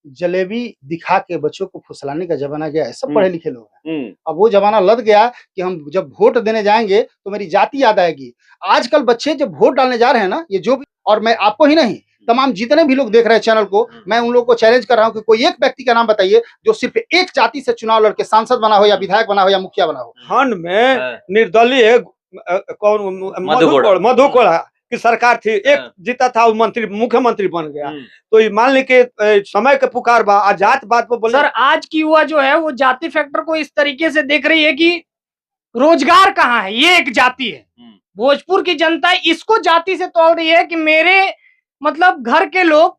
जलेबी दिखा के बच्चों को फुसलाने का ज़माना गया है, सब पढ़े लिखे लोग हैं। अब वो ज़माना लद गया कि हम जब वोट देने जाएँगे तो मेरी जाति याद आएगी। आजकल बच्चे जब वोट डालने जा रहे हैं ना, ये जो भी और मैं आपको ही नहीं, तमाम जितने भी लोग देख रहे हैं चैनल को, मैं उन लोगों को चैलेंज कर रहा हूँ कि कोई एक व्यक्ति का नाम बताइए जो सिर्फ़ एक जाति से चुनाव लड़ के सांसद बना हो या विधायक बना हो या मुखिया बना हो। खंड में निर्दलीय कौन मधु कोड़ा की सरकार थी, एक जीता था वो मंत्री मुख्यमंत्री बन गया। तो ये मान ली के समय के पुकार बा जात बात पे बोले। सर आज की युवा जो है वो जाति फैक्टर को इस तरीके से देख रही है कि रोजगार कहाँ है, ये एक जाति है। भोजपुर की जनता इसको जाति से तोड़ रही है कि मेरे मतलब घर के लोग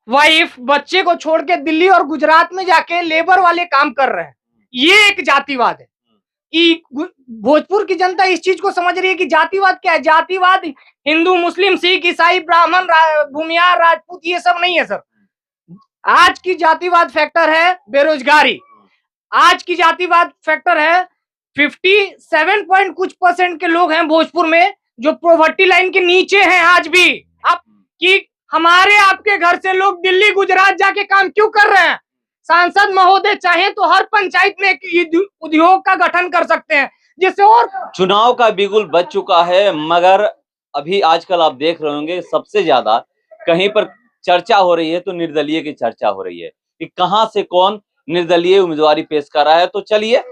वाइफ बच्चे को छोड़ के दिल्ली और गुजरात में जाके लेबर वाले काम कर रहे हैं, ये एक जातिवाद है। कि भोजपुर की जनता इस चीज को समझ रही है कि जातिवाद क्या है। जातिवाद हिंदू मुस्लिम सिख ईसाई ब्राह्मण भूमियार राजपूत ये सब नहीं है सर। आज की जातिवाद फैक्टर है बेरोजगारी। आज की जातिवाद फैक्टर है 57 पॉइंट कुछ % के लोग हैं भोजपुर में जो पॉवर्टी लाइन के नीचे हैं आज भी। अब कि हमारे आपके घर से लोग दिल्ली गुजरात जाके काम क्यों कर रहे हैं? सांसद महोदय चाहे तो हर पंचायत में एक उद्योग का गठन कर सकते हैं जिससे और चुनाव का बिगुल बज चुका है। मगर अभी आजकल आप देख रहे होंगे सबसे ज्यादा कहीं पर चर्चा हो रही है तो निर्दलीय की चर्चा हो रही है कि कहां से कौन निर्दलीय उम्मीदवारी पेश कर रहा है। तो चलिए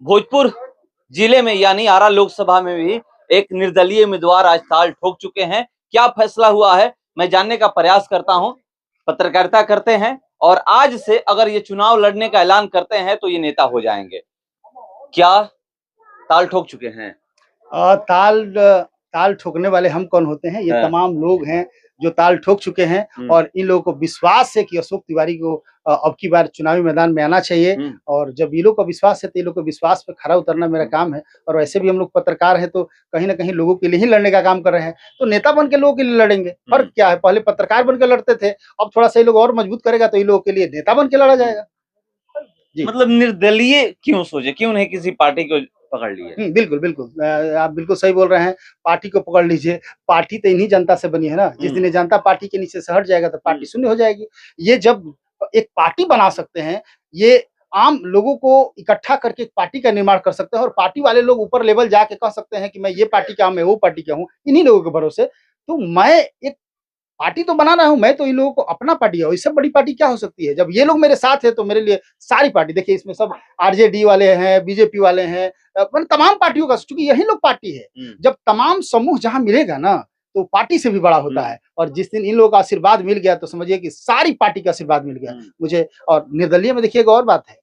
भोजपुर जिले में यानी आरा लोकसभा में भी एक निर्दलीय उम्मीदवार आज ताल ठोक चुके हैं। क्या फैसला हुआ है मैं जानने का प्रयास करता हूं। पत्रकारिता करते हैं और आज से अगर ये चुनाव लड़ने का ऐलान करते हैं तो ये नेता हो जाएंगे। क्या ताल ठोक चुके हैं? ताल ठोकने वाले हम कौन होते हैं? ये तमाम लोग हैं जो ताल ठोक चुके हैं और इन लोगों को विश्वास है कि अशोक तिवारी को अब की बार चुनावी मैदान में आना चाहिए। और जब ये लोग का विश्वास है तो ये लोग को विश्वास पे खरा उतरना मेरा काम है। और वैसे भी हम लोग पत्रकार हैं तो कहीं ना कहीं लोगों के लिए ही लड़ने का काम कर रहे हैं। तो नेता बन के लोगों के लिए लड़ेंगे। फर्क क्या है? पहले पत्रकार बन के लड़ते थे, अब थोड़ा सा ये लोग और मजबूत करेगा तो ये लोगों के लिए नेता बन के लड़ा जाएगा। मतलब निर्दलीय क्यों सोचे, क्यों नहीं किसी पार्टी को पकड़ लिए? बिल्कुल बिल्कुल, आप बिल्कुल सही बोल रहे हैं। पार्टी को पकड़ लीजिए। पार्टी तो इन्हीं जनता से बनी है ना। जिस दिन जनता पार्टी के नीचे से हट जाएगा तो पार्टी शून्य हो जाएगी। ये जब एक पार्टी बना सकते हैं, ये आम लोगों को इकट्ठा करके एक पार्टी का निर्माण कर सकते हैं और पार्टी वाले लोग ऊपर लेवल जाके कह सकते हैं कि मैं ये पार्टी का हूं, मैं वो पार्टी का हूं, इन्हीं लोगों के भरोसे। तो मैं एक पार्टी तो बना रहा हूं, मैं तो इन लोगों को अपना पार्टी है। इससे बड़ी पार्टी क्या हो सकती है? जब ये लोग मेरे साथ है तो मेरे लिए सारी पार्टी, देखिए इसमें सब आरजेडी वाले हैं, बीजेपी वाले हैं, तमाम पार्टियों का, क्योंकि यही लोग पार्टी है। जब तमाम समूह जहां मिलेगा ना तो पार्टी से भी बड़ा होता है। और जिस दिन इन लोगों का आशीर्वाद मिल गया तो समझिए कि सारी पार्टी का आशीर्वाद मिल गया मुझे। और निर्दलीय में देखिए एक और बात है,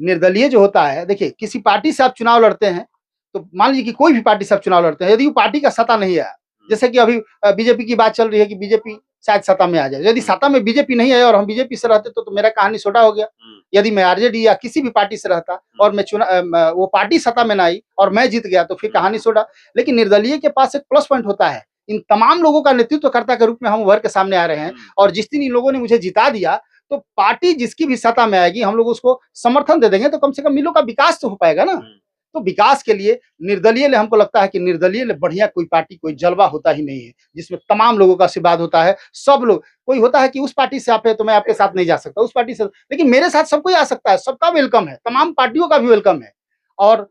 निर्दलीय जो होता है, देखिए किसी पार्टी से आप चुनाव लड़ते हैं तो मान लीजिए कि कोई भी पार्टी से आप चुनाव लड़ते हैं, यदि वो पार्टी का सत्ता नहीं है, जैसे कि अभी बीजेपी की बात चल रही है कि बीजेपी शायद सत्ता में आ जाए, यदि सत्ता में बीजेपी नहीं आए और हम बीजेपी से रहते तो मेरा कहानी छोटा हो गया। यदि मैं आरजेडी या किसी भी पार्टी से रहता और मैं वो पार्टी सत्ता में ना आई और मैं जीत गया तो फिर कहानी छोटा। लेकिन निर्दलीय के पास एक प्लस पॉइंट होता है, इन तमाम लोगों का नेतृत्वकर्ता के रूप में हम उभर के सामने आ रहे हैं। और जिस दिन इन लोगों ने मुझे जिता दिया तो पार्टी जिसकी भी सत्ता में आएगी हम लोग उसको समर्थन दे देंगे, तो कम से कम इन लोगों का विकास तो हो पाएगा ना। तो विकास के लिए निर्दलीय हमको लगता है कि निर्दलीय बढ़िया कोई पार्टी, कोई जलवा होता ही नहीं है जिसमें तमाम लोगों का आशीर्वाद होता है। सब लोग, कोई होता है कि उस पार्टी से आप है तो मैं आपके साथ नहीं जा सकता, उस पार्टी से, लेकिन मेरे साथ सब कोई आ सकता है, सबका वेलकम है, तमाम पार्टियों का भी वेलकम है। और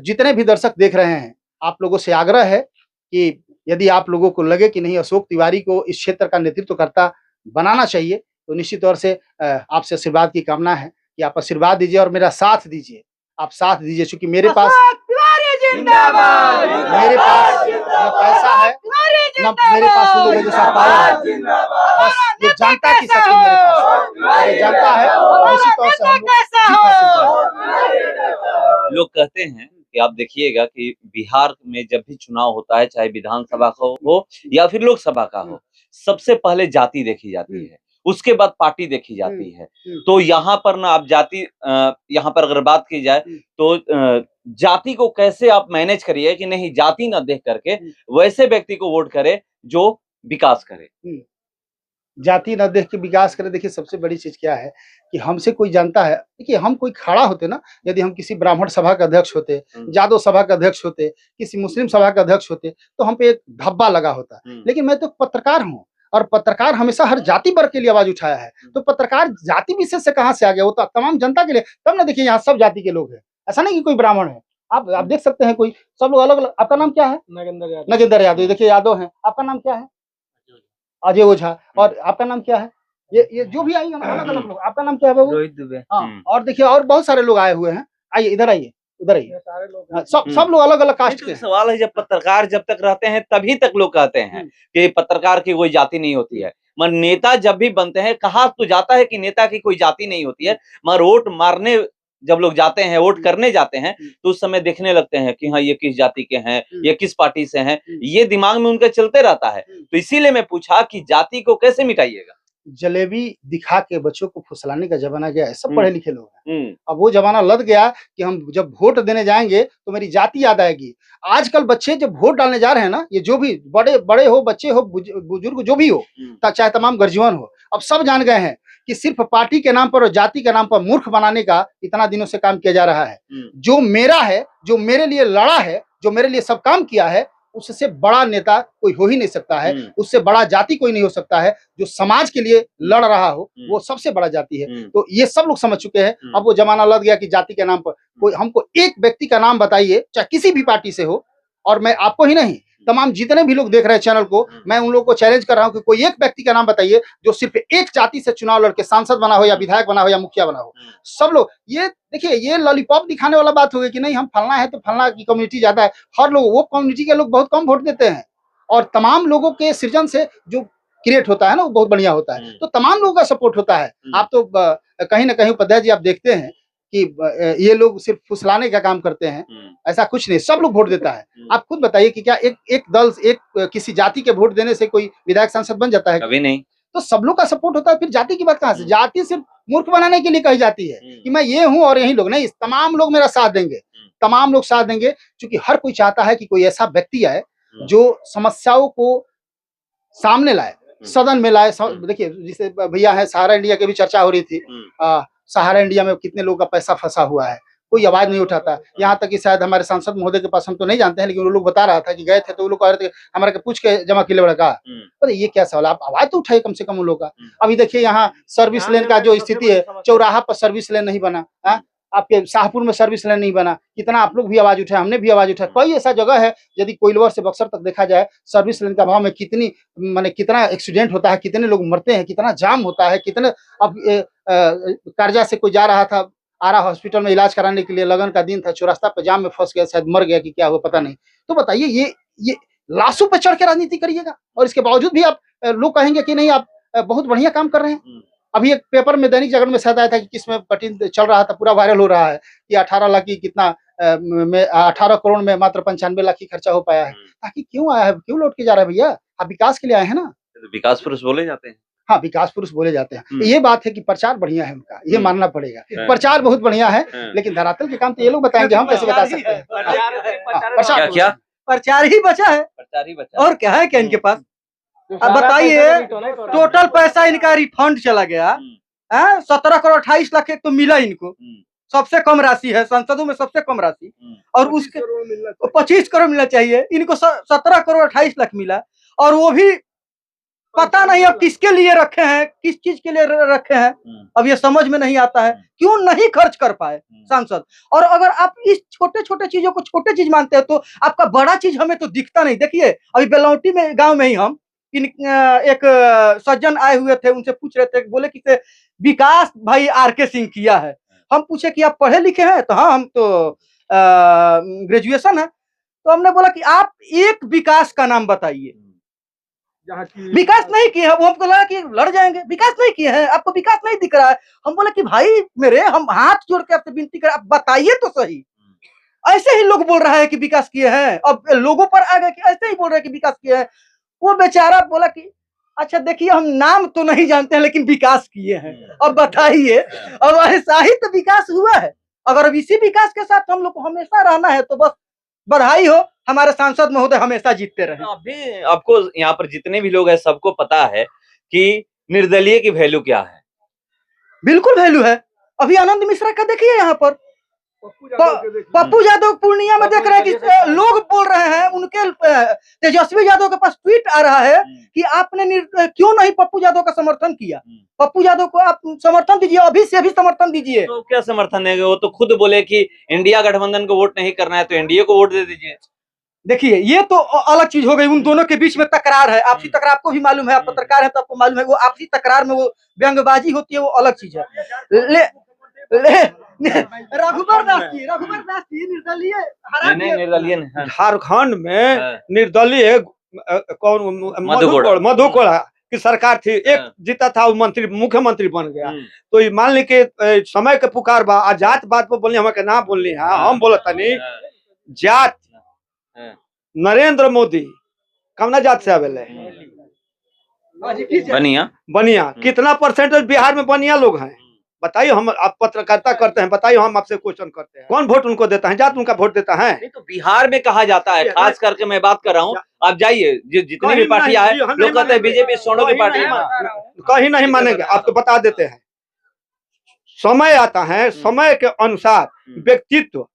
जितने भी दर्शक देख रहे हैं, आप लोगों से आग्रह है कि यदि आप लोगों को लगे कि नहीं अशोक तिवारी को इस क्षेत्र का नेतृत्वकर्ता बनाना चाहिए तो निश्चित तौर से आपसे आशीर्वाद की कामना है कि आप आशीर्वाद दीजिए और मेरा साथ दीजिए। आप साथ दीजिए क्योंकि मेरे पास ना पैसा है ना मेरे पास उन लोगों जैसा पावर है, बस ये जनता की शक्ति मेरे पास है। जनता है निश्चित तौर से लोग कहते हैं कि आप देखिएगा कि बिहार में जब भी चुनाव होता है, चाहे विधानसभा का हो या फिर लोकसभा का हो, सबसे पहले जाति देखी जाती है, उसके बाद पार्टी देखी जाती है। तो यहाँ पर ना आप जाति, यहाँ पर अगर बात की जाए तो जाति को कैसे आप मैनेज करिए कि नहीं जाति ना देख करके वैसे व्यक्ति को वोट करे जो विकास करे। जाति न देख के विकास करे। देखिए सबसे बड़ी चीज क्या है कि हमसे कोई जानता है, देखिए हम कोई खड़ा होते ना, यदि हम किसी ब्राह्मण सभा का अध्यक्ष होते, जादव सभा का अध्यक्ष होते, किसी मुस्लिम सभा का अध्यक्ष होते तो हम पे एक धब्बा लगा होता। लेकिन मैं तो पत्रकार हूँ और पत्रकार हमेशा हर जाति वर्ग के लिए आवाज उठाया है। तो पत्रकार जाति विशेष से कहाँ से आ गया? वो तो तमाम जनता के लिए। तब ना देखिए यहाँ सब जाति के लोग हैं, ऐसा नहीं कि कोई ब्राह्मण है। आप देख सकते हैं, कोई सब लोग अलग अलग। आपका नाम क्या है? नगेंद्र यादव। देखिए यादव है। आपका नाम क्या है? अजय ओझा। और आपका नाम क्या है? ये जो भी आएंगे ना अलग अलग लोग। आपका नाम क्या है बाबू? रोहित दुबे। हाँ, और देखिए और बहुत सारे लोग आए हुए हैं। आइए इधर आइए, उधर आइए। सारे लोग हाँ, सब लोग अलग अलग कास्ट के हैं। सवाल है, जब पत्रकार जब तक रहते हैं तभी तक लोग कहते हैं कि पत्रकार की कोई जाति नहीं होती है, मगर नेता जब भी बनते हैं कहा तो जाता है कि नेता की कोई जाति नहीं होती है, मगर वोट मारने जब लोग जाते हैं, वोट करने जाते हैं, तो उस समय देखने लगते हैं कि हाँ ये किस जाति के हैं, ये किस पार्टी से हैं, ये दिमाग में उनके चलते रहता है। तो इसीलिए मैं पूछा कि जाति को कैसे मिटाइएगा? जलेबी दिखा के बच्चों को फुसलाने का जमाना गया है। सब पढ़े लिखे लोग हैं। अब वो जमाना लद गया कि हम जब वोट देने जाएंगे तो मेरी जाति याद आएगी। आजकल बच्चे जब वोट डालने जा रहे हैं ना, ये जो भी बड़े हो, बच्चे हो, बुजुर्ग जो भी हो, चाहे तमाम गर्जीवन हो, अब सब जान गए हैं कि सिर्फ पार्टी के नाम पर और जाति के नाम पर मूर्ख बनाने का इतना दिनों से काम किया जा रहा है। जो मेरा है, जो मेरे लिए लड़ा है, जो मेरे लिए सब काम किया है, उससे बड़ा नेता कोई हो ही नहीं सकता है। उससे बड़ा जाति कोई नहीं हो सकता है। जो समाज के लिए लड़ रहा हो वो सबसे बड़ा जाति है। तो ये सब लोग समझ चुके हैं। अब वो जमाना लग गया कि जाति के नाम पर कोई, हमको एक व्यक्ति का नाम बताइए, चाहे किसी भी पार्टी से हो, और मैं आपको ही नहीं, तमाम जितने भी लोग देख रहे हैं चैनल को, मैं उन लोगों को चैलेंज कर रहा हूं कि कोई एक व्यक्ति का नाम बताइए जो सिर्फ एक जाति से चुनाव लड़के सांसद बना हो, या विधायक बना हो, या मुखिया बना हो। सब लोग ये देखिए, ये लॉलीपॉप दिखाने वाला बात हो गई कि नहीं हम फलना है तो फलना की कम्युनिटी ज्यादा है। हर लोग, वो कम्युनिटी के लोग बहुत कम वोट देते हैं, और तमाम लोगों के सृजन से जो क्रिएट होता है ना, वो बहुत बढ़िया होता है। तो तमाम लोगों का सपोर्ट होता है। आप तो कहीं ना कहीं उपाध्याय जी आप देखते हैं कि ये लोग सिर्फ फुसलाने का काम करते हैं, ऐसा कुछ नहीं, सब लोग वोट देता है। आप खुद बताइए कि क्या एक दल, एक किसी जाति के वोट देने से कोई विधायक सांसद बन जाता है? कभी नहीं। तो सब लोग का सपोर्ट होता है, फिर जाति की बात कहाँ से? जाति सिर्फ मूर्ख बनाने के लिए कही जाती है कि मैं ये हूँ और यही लोग नहीं, तमाम लोग मेरा साथ देंगे, तमाम लोग साथ देंगे, क्योंकि हर कोई चाहता है कि कोई ऐसा व्यक्ति आए जो समस्याओं को सामने लाए, सदन में लाए। देखिए जिसे भैया है, सहारा इंडिया की भी चर्चा हो रही थी। सहारा इंडिया में कितने लोगों का पैसा फंसा हुआ है, कोई आवाज नहीं उठाता। यहाँ तक कि शायद हमारे सांसद महोदय के पास, हम तो नहीं जानते हैं, लेकिन वो लोग बता रहा था कि गए थे तो वो लोग कह रहे थे हमारे पूछ के जमा किले बड़ा का। अरे ये क्या सवाल, आप आवाज तो उठाइए कम से कम उन लोग का। अभी देखिए यहाँ सर्विस लेन का जो स्थिति है, चौराहा पर सर्विस लेन नहीं बना, आपके शाहपुर में सर्विस लेन नहीं बना, कितना आप लोग भी आवाज उठाए, हमने भी आवाज उठाया। कोई ऐसा जगह है, यदि कोइलवर से बक्सर तक देखा जाए, सर्विस लेन का अभाव में कितनी माने कितना एक्सीडेंट होता है, कितने लोग मरते हैं, कितना जाम होता है, कितने। अब कर्जा से कोई जा रहा था, आरा हॉस्पिटल में इलाज कराने के लिए, लगन का दिन था, चौरास्ता पे जाम में फंस गया, शायद मर गया कि क्या हुआ पता नहीं। तो बताइए ये लाशों पे चढ़ के राजनीति करिएगा, और इसके बावजूद भी आप लोग कहेंगे कि नहीं आप बहुत बढ़िया काम कर रहे हैं। अभी एक पेपर में, दैनिक जागरण में शायद आया था कि किसमें कठिन चल रहा था, पूरा वायरल हो रहा है कि 18 लाख की कितना 18 करोड़ में मात्र 95 लाख की खर्चा हो पाया है। ताकि क्यों आया है, क्यों लौट के जा रहा है भैया? आप विकास के लिए आए हैं ना। विकास पुरुष बोले जाते हैं। हाँ, विकास पुरुष बोले जाते हैं। ये बात है कि प्रचार बढ़िया है उनका, ये मानना पड़ेगा, प्रचार बहुत बढ़िया है, लेकिन धरातल के काम तो ये लोग बताएंगे, हम कैसे बता सकते हैं? क्या प्रचार ही बचा है, प्रचार ही बचा और क्या है क्या इनके पास? अब बताइए, टोटल पैसा इनका रिफंड चला गया 17 करोड़ 28 लाख एक तो मिला इनको, सबसे कम राशि है, सांसदों में सबसे कम राशि, और उसके 25 करोड़ मिलना चाहिए, इनको 17 करोड़ 28 लाख मिला, और वो भी पता नहीं अब किसके लिए रखे हैं, किस चीज के लिए रखे हैं, अब ये समझ में नहीं आता है क्यों नहीं खर्च कर पाए सांसद। और अगर आप इस छोटे छोटे चीजों को छोटे चीज मानते हैं तो आपका बड़ा चीज हमें तो दिखता नहीं। देखिए अभी बेलौटी में, गांव में ही हम एक सज्जन आए हुए थे, उनसे पूछ रहे थे, बोले कि विकास भाई आर.के. सिंह किया है। हम पूछे कि आप पढ़े लिखे हैं? तो हाँ, हम तो ग्रेजुएशन है। तो हमने बोला कि आप एक विकास का नाम बताइए। विकास नहीं किए हैं, वो हमको लगा कि लड़ जाएंगे, विकास नहीं किए हैं, आपको विकास नहीं दिख रहा है। हम बोले कि भाई मेरे, हम हाथ जोड़ के आपसे विनती करें, आप बताइए तो सही। ऐसे ही लोग बोल रहा है कि विकास किए हैं, अब लोगों पर आ गए कि ऐसे ही बोल रहे हैं कि विकास किए हैं। वो बेचारा बोला कि अच्छा देखिए, हम नाम तो नहीं जानते हैं लेकिन विकास किए हैं, अब बताइए। अब ऐसा ही तो विकास हुआ है। अगर अब इसी विकास के साथ हम लोग को हमेशा रहना है तो बस बधाई हो, हमारे सांसद महोदय हमेशा जीतते रहे। अभी आपको यहाँ पर जितने भी लोग हैं सबको पता है कि निर्दलीय की वैल्यू क्या है। बिल्कुल वैल्यू है। अभी आनंद मिश्रा का देखिए, यहाँ पर पप्पू यादव पूर्णिया में देख रहे हैं कि लोग बोल रहे हैं उनके तेजस्वी यादव के पास ट्वीट आ रहा है कि आपने क्यों नहीं पप्पू यादव का समर्थन किया। पप्पू यादव को आप समर्थन दीजिए, अभी से अभी समर्थन दीजिए। तो क्या समर्थन देंगे? वो तो खुद बोले कि इंडिया गठबंधन को वोट नहीं करना है तो एनडीए को वोट दे दीजिए। देखिए ये तो अलग चीज हो गई, उन दोनों के बीच में तकरार है, आपसी तकरार, आपको भी मालूम है, आप पत्रकार है तो आपको मालूम है, वो आपसी तकरार में वो व्यंग्यबाजी होती है, वो अलग चीज है। रघुबर दास जी निर्दलीय निर्दलीय नहीं। झारखंड में निर्दलीय कौन मधु कोड़ा की सरकार थी, एक जीता था वो मंत्री मुख्यमंत्री बन गया। तो ये मान ली के समय के पुकार बा, जात बात पे बोलनी हमें ना बोलनी है, हम बोलत नहीं जात। नरेंद्र मोदी कौना जात से आवेले? बनिया। बनिया कितना परसेंटेज बिहार में बनिया लोग हैं बताइए। हम आप पत्रकारिता करते हैं, बताइए, हम आपसे क्वेश्चन करते हैं, कौन वोट उनको देता है? जात उनका वोट देता है? नहीं तो बिहार में कहा जाता है, खास करके मैं बात कर रहा हूँ। आप जाइए जितनी भी पार्टियां है, लोग कहते हैं बीजेपी सोनों की पार्टी, कहीं नहीं मानेंगे। आपको बता देते हैं, समय आता है, समय के अनुसार व्यक्तित्व।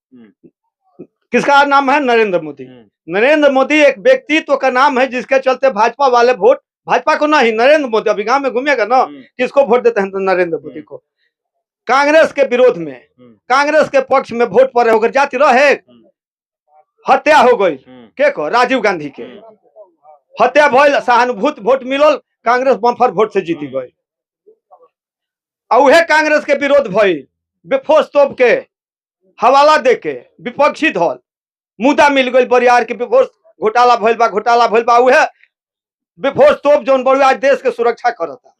किसका नाम है? नरेंद्र मोदी। नरेंद्र मोदी एक व्यक्तित्व का नाम है जिसके चलते भाजपा वाले वोट भाजपा को नहीं, नरेंद्र मोदी। अभी गांव में घूमेगा ना, किसको वोट देते हैं? तो नरेंद्र मोदी को। कांग्रेस के विरोध में, कांग्रेस के पक्ष में वोट पड़े होकर जाति रहे, हत्या हो गई के को? राजीव गांधी के हत्या भइल, सहानुभूति वोट मिलल, कांग्रेस बम्फर वोट से जीती गई। उहे कांग्रेस के विरोध भइल, विफोस तोप के हवाला दे के विपक्षी दल मुद्दा मिल गई बरियार के विफोस घोटाला भइल बा। उहे विफोस तोप जोन बड़ू आज देश के सुरक्षा करता,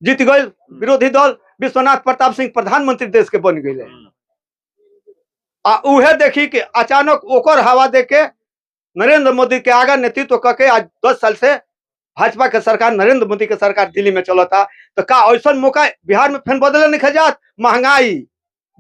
जीत गई विरोधी दल। विश्वनाथ प्रताप सिंह प्रधानमंत्री देश के बन गए। उहे देखी कि अचानक ओकर हवा दे के नरेंद्र मोदी के आगे नेतृत्व करके आज 10 साल से भाजपा के सरकार, नरेंद्र मोदी के सरकार दिल्ली में चलता। तो का ऐसा मौका बिहार में फिर बदले नहीं खजात? महंगाई,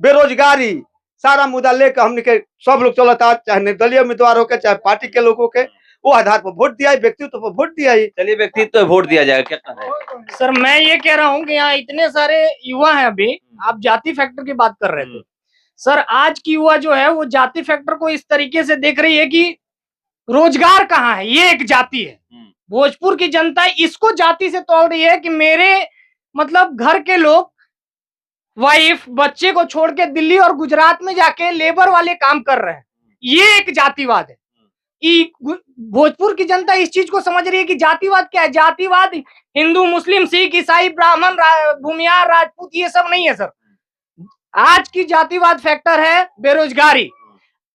बेरोजगारी, सारा मुद्दा लेकर हमने के सब लोग चलता, चाहे निर्दलीय उम्मीदवार हो के, चाहे पार्टी के लोगों के, वो आधार पर वोट दिया, व्यक्तित्व पर वोट दिया। चलिए व्यक्तित्व तो वोट दिया जाएगा, क्या कहना है? सर मैं ये कह रहा हूँ कि यहाँ इतने सारे युवा हैं, अभी आप जाति फैक्टर की बात कर रहे थे सर। आज की युवा जो है वो जाति फैक्टर को इस तरीके से देख रही है कि रोजगार कहाँ है, ये एक जाति है। भोजपुर की जनता इसको जाति से तोड़ रही है कि मेरे मतलब घर के लोग वाइफ बच्चे को छोड़ के दिल्ली और गुजरात में जाके लेबर वाले काम कर रहे हैं, ये एक जातिवाद है। भोजपुर की जनता इस चीज को समझ रही है कि जातिवाद क्या है। जातिवाद हिंदू, मुस्लिम, सिख, ईसाई, ब्राह्मण, भूमियार, राजपूत ये सब नहीं है सर। आज की जातिवाद फैक्टर है बेरोजगारी।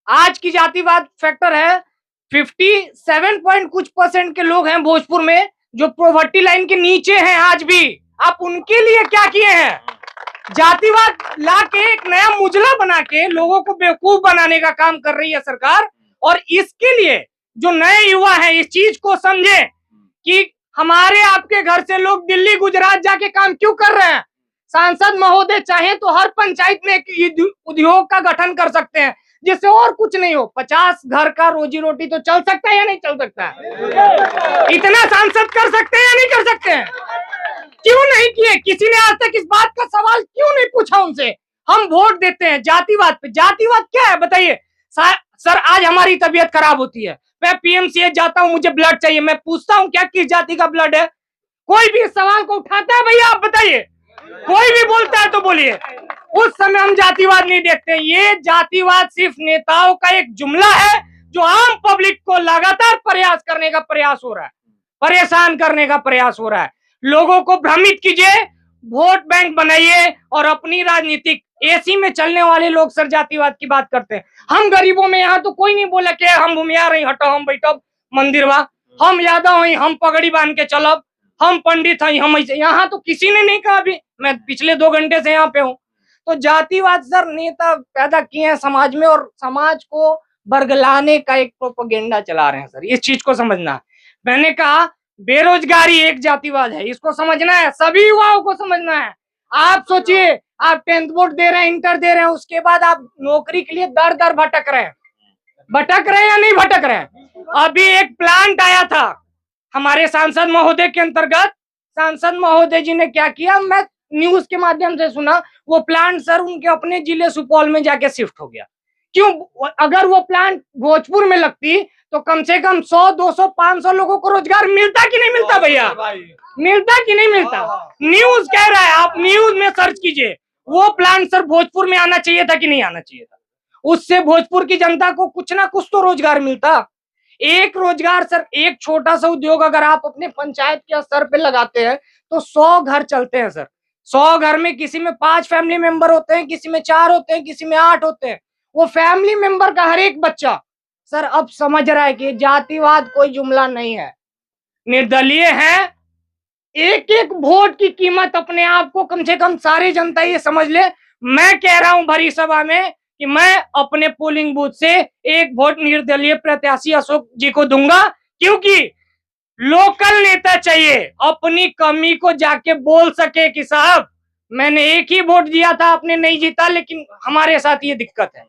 आज की जातिवाद फैक्टर है 57 कुछ % के लोग हैं भोजपुर में जो पॉवर्टी लाइन के नीचे हैं आज भी। आप उनके लिए क्या किए हैं? जातिवाद ला के एक नया मुजला बना के लोगों को बेवकूफ बनाने का काम कर रही है सरकार। और इसके लिए जो नए युवा हैं इस चीज को समझे कि हमारे आपके घर से लोग दिल्ली गुजरात जाके काम क्यों कर रहे हैं। सांसद महोदय चाहे तो हर पंचायत में एक उद्योग का गठन कर सकते हैं जिससे और कुछ नहीं हो, 50 घर का रोजी रोटी तो चल सकता है या नहीं चल सकता है? इतना सांसद कर सकते हैं या नहीं कर सकते हैं? क्यों नहीं किए? किसी ने आज तक इस बात का सवाल क्यों नहीं पूछा उनसे? हम वोट देते हैं जातिवाद पे। जातिवाद क्या है बताइए सर। आज हमारी तबीयत खराब होती है, मैं पीएमसीएच जाता हूं, मुझे ब्लड चाहिए, मैं पूछता हूं क्या किस जाति का ब्लड है? कोई भी इस सवाल को उठाता है? भैया आप बताइए, कोई भी बोलता है तो बोलिए। उस समय हम जातिवाद नहीं देखते। ये जातिवाद सिर्फ नेताओं का एक जुमला है जो आम पब्लिक को लगातार प्रयास करने का प्रयास हो रहा है, परेशान करने का प्रयास हो रहा है। लोगों को भ्रमित कीजिए, वोट बैंक बनाइए और अपनी राजनीतिक एसी में चलने वाले लोग सर जातिवाद की बात करते हैं। हम गरीबों में यहाँ तो कोई नहीं बोला कि हम भूमियार रही, हटो हम बैठो मंदिर वा, हम यादव हैं, हम पगड़ी बांध के चलब, हम पंडित हैं, हम ऐसे। यहाँ तो किसी ने नहीं कहा। अभी मैं पिछले 2 घंटे से यहाँ पे हूँ। तो जातिवाद सर नेता पैदा किए हैं समाज में और समाज को बरगलाने का एक प्रोपेगेंडा चला रहे हैं सर। इस चीज को समझना है। मैंने कहा बेरोजगारी एक जातिवाद है, इसको समझना है, सभी युवाओं को समझना है। आप सोचिए, आप 10th बोर्ड दे रहे हैं, इंटर दे रहे हैं, उसके बाद आप नौकरी के लिए दर दर भटक रहे हैं या नहीं भटक रहे हैं? अभी एक प्लांट आया था हमारे सांसद महोदय के अंतर्गत। सांसद महोदय जी ने क्या किया, मैं न्यूज के माध्यम से सुना, वो प्लांट सर उनके अपने जिले सुपौल में जाके शिफ्ट हो गया। क्यों? अगर वो प्लांट भोजपुर में लगती तो कम से कम 100, 200, 500 लोगों को रोजगार मिलता कि नहीं मिलता भैया? मिलता कि नहीं मिलता? न्यूज कह रहा है, आप न्यूज में सर्च कीजिए, वो प्लांट सर भोजपुर में आना चाहिए था कि नहीं आना चाहिए था? उससे भोजपुर की जनता को कुछ ना कुछ तो रोजगार मिलता। एक रोजगार सर, एक छोटा सा उद्योग अगर आप अपने पंचायत के स्तर पे लगाते हैं तो 100 घर चलते हैं सर। 100 घर में किसी में 5 फैमिली मेंबर होते हैं, किसी में 4 होते हैं, किसी में 8 होते हैं। वो फैमिली मेंबर का हर एक बच्चा सर अब समझ रहा है कि जातिवाद कोई जुमला नहीं है, निर्दलीय है। एक एक वोट की कीमत अपने आप को कम से कम सारी जनता ये समझ ले। मैं कह रहा हूं भरी सभा में कि मैं अपने पोलिंग बूथ से एक वोट निर्दलीय प्रत्याशी अशोक जी को दूंगा, क्योंकि लोकल नेता चाहिए, अपनी कमी को जाके बोल सके कि साहब मैंने एक ही वोट दिया था, आपने नहीं जीता, लेकिन हमारे साथ ये दिक्कत है।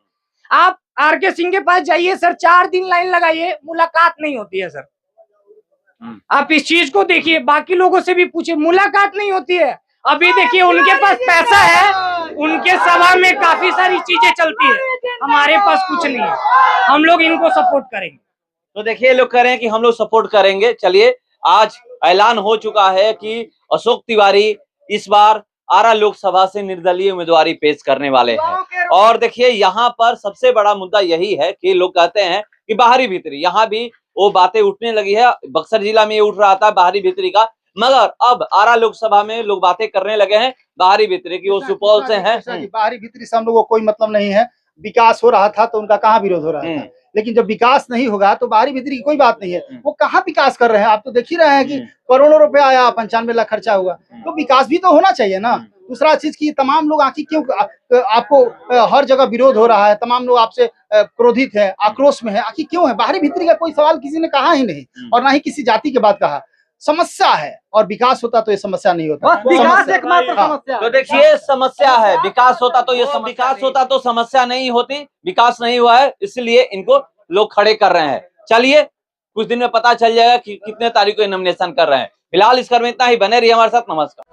आप आरके सिंह के पास जाइए सर, 4 दिन लाइन लगाइए, मुलाकात नहीं होती है सर। आप इस चीज को देखिए, बाकी लोगों से भी पूछिए, मुलाकात नहीं होती है। अभी देखिए उनके पास पैसा है, उनके सभा में काफी सारी चीजें चलती है, हमारे पास कुछ नहीं है। हम लोग इनको सपोर्ट करेंगे। तो देखिए ये लोग कह रहे हैं कि हम लोग सपोर्ट करेंगे। चलिए, आज ऐलान हो चुका है कि अशोक तिवारी इस बार आरा लोकसभा से निर्दलीय उम्मीदवारी पेश करने वाले हैं। और देखिए यहाँ पर सबसे बड़ा मुद्दा यही है कि लोग कहते हैं कि बाहरी भीतरी, यहाँ भी वो बातें उठने लगी है। बक्सर जिला में ये उठ रहा था बाहरी भीतरी का, मगर अब आरा लोकसभा में लोग बातें करने लगे हैं बाहरी भीतरी की। वो सुपौल से हैं। बाहरी भीतरी से हम लोगों को कोई मतलब नहीं है। विकास हो रहा था तो उनका कहाँ विरोध हो रहा था, लेकिन जब विकास नहीं होगा तो बाहरी भीतरी की कोई बात नहीं है। वो कहाँ विकास कर रहे हैं, आप तो देख ही रहे हैं कि करोड़ों रुपए आया, 95 लाख खर्चा हुआ, तो विकास भी तो होना चाहिए ना। दूसरा चीज की तमाम लोग आखिर क्यों आपको हर जगह विरोध हो रहा है, तमाम लोग आपसे क्रोधित है, आक्रोश में है, आखिर क्यों है? बाहरी भीतरी का कोई सवाल किसी ने कहा ही नहीं, और ना ही किसी जाति के बात कहा। समस्या है, और विकास होता तो ये समस्या नहीं होता। विकास एकमात्र समस्या। तो देखिए समस्या है, विकास होता तो ये विकास होता तो समस्या नहीं होती। विकास नहीं हुआ है, इसलिए इनको लोग खड़े कर रहे हैं। चलिए कुछ दिन में पता चल जाएगा कि कितने तारीख को नॉमिनेशन कर रहे हैं। फिलहाल इस क्रम में इतना ही। बने रहिए हमारे साथ। नमस्कार।